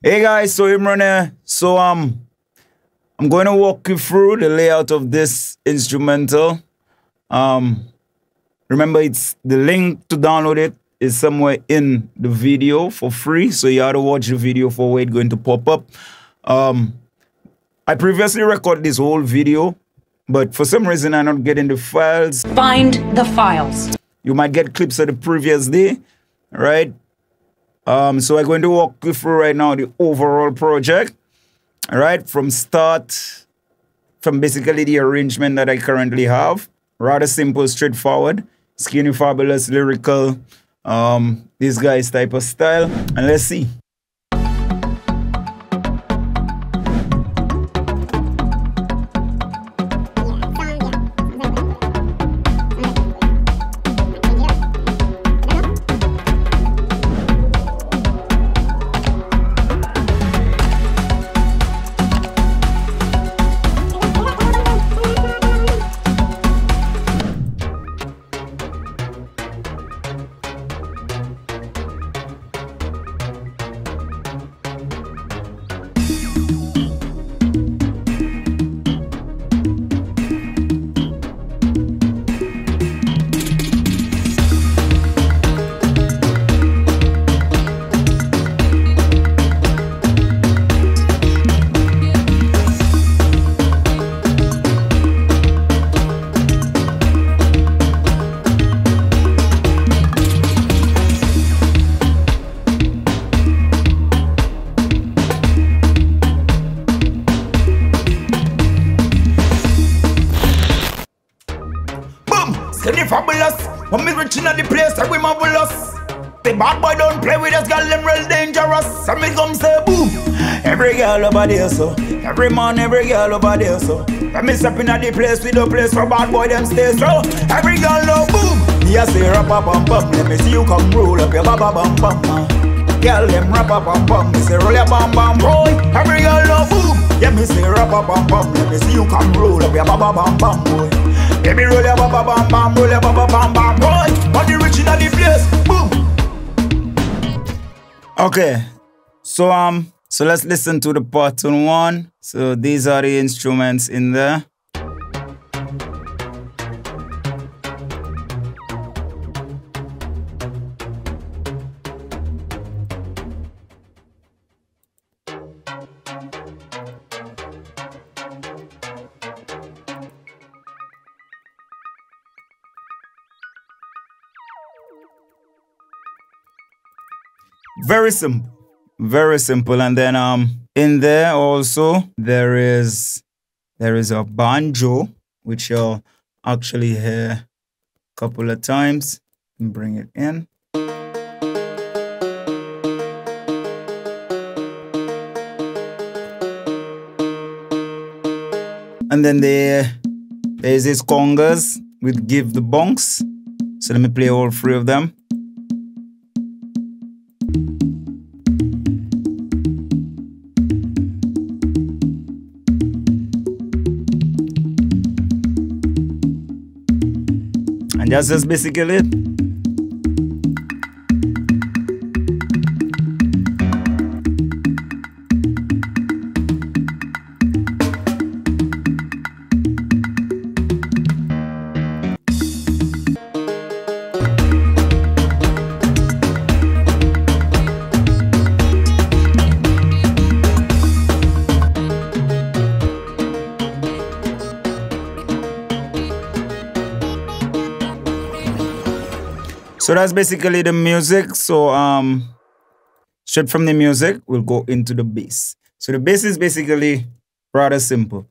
Hey guys, so Imran here. I'm going to walk you through the layout of this instrumental. Remember, it's the link to download it is somewhere in the video for free, so you have to watch the video for where it's going to pop up. I previously recorded this whole video, but for some reason I'm not getting the files. Find the files. You might get clips of the previous day, right? So I'm going to walk you through right now the overall project, all right, from basically the arrangement that I currently have. Rather simple, straightforward, skinny, fabulous, lyrical, this guy's type of style, and let's see. Skinny fabulous, when me reaching at the place that we marvelous. The bad boy don't play with us, girl, them real dangerous. So me come say boom. Every girl over there so, every man, every girl over there so. When me stepping at the place, with the place for bad boy them stay so. Every girl no boom. Me a say rap bam bam, let me see you come roll up your baba bam bam. Girl them rap bam bam, me say roll your bam bam boy. Every girl no boom. Yeah me say rap bam bam, let me see you come roll up your baba bam bam boy. Baby roll your baba bam bam, roll your baba bam bam boy. Body rich in the place, boom. Okay, so let's listen to the part 1. So these are the instruments in there. Very simple. And then in there also there is a banjo, which you'll actually hear a couple of times. Bring it in. And then there's these congas with give the bonks. So let me play all 3 of them. And that's just basically it. So that's basically the music. So straight from the music, we'll go into the bass. So the bass is basically rather simple.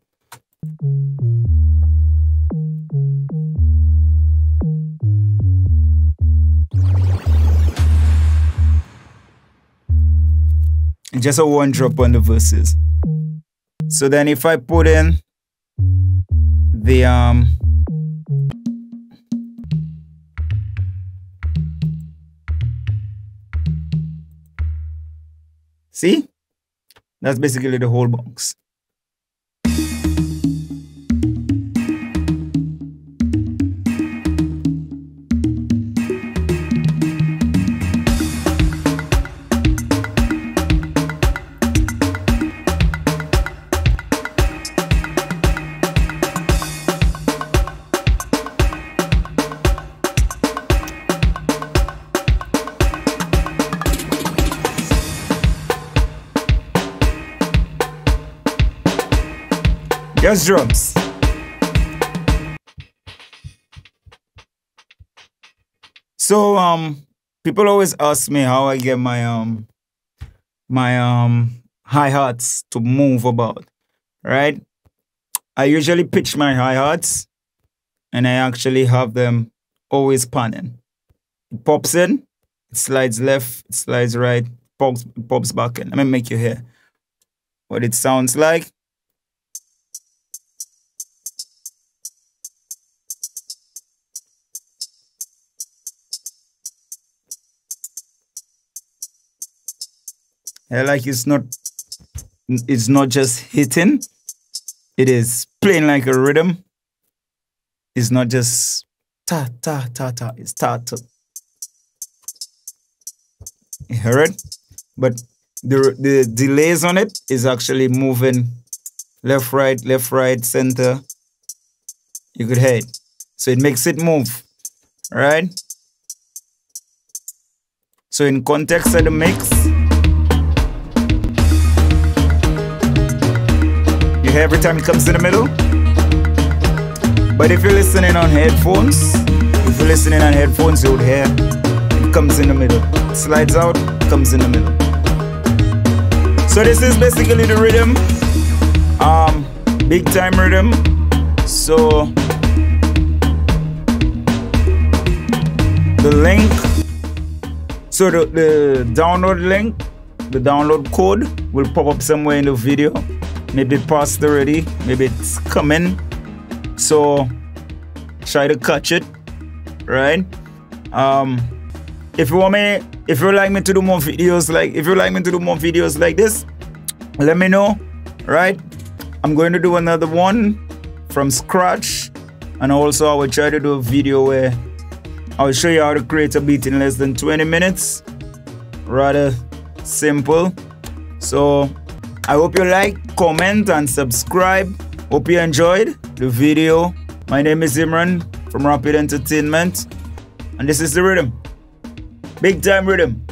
Just a 1 drop on the verses. So then if I put in the see? That's basically the whole box. Just drums. So people always ask me how I get my hi-hats to move about, right? I usually pitch my hi-hats and I actually have them always panning. It pops in, it slides left, it slides right, pops back in. Let me make you hear what it sounds like. I like it's not just hitting, it is playing like a rhythm. It's not just ta ta ta ta, it's ta ta. You hear it? But the delays on it is actually moving left, right, center. You could hear it. So it makes it move, right? So in context of the mix, you hear every time it comes in the middle. But if you're listening on headphones, you would hear it comes in the middle. It slides out, comes in the middle. So this is basically the rhythm, big time rhythm. So the link, so the download link, the download code will pop up somewhere in the video. Maybe it passed already, maybe it's coming. So try to catch it, right? If you like me to do more videos like this, let me know, right? I'm going to do another one from scratch, and also I will try to do a video where I will show you how to create a beat in less than 20 minutes. Rather simple. So I hope you like, comment, and subscribe. Hope you enjoyed the video. My name is Imran from Rapid Entertainment, and this is the rhythm. Big time rhythm.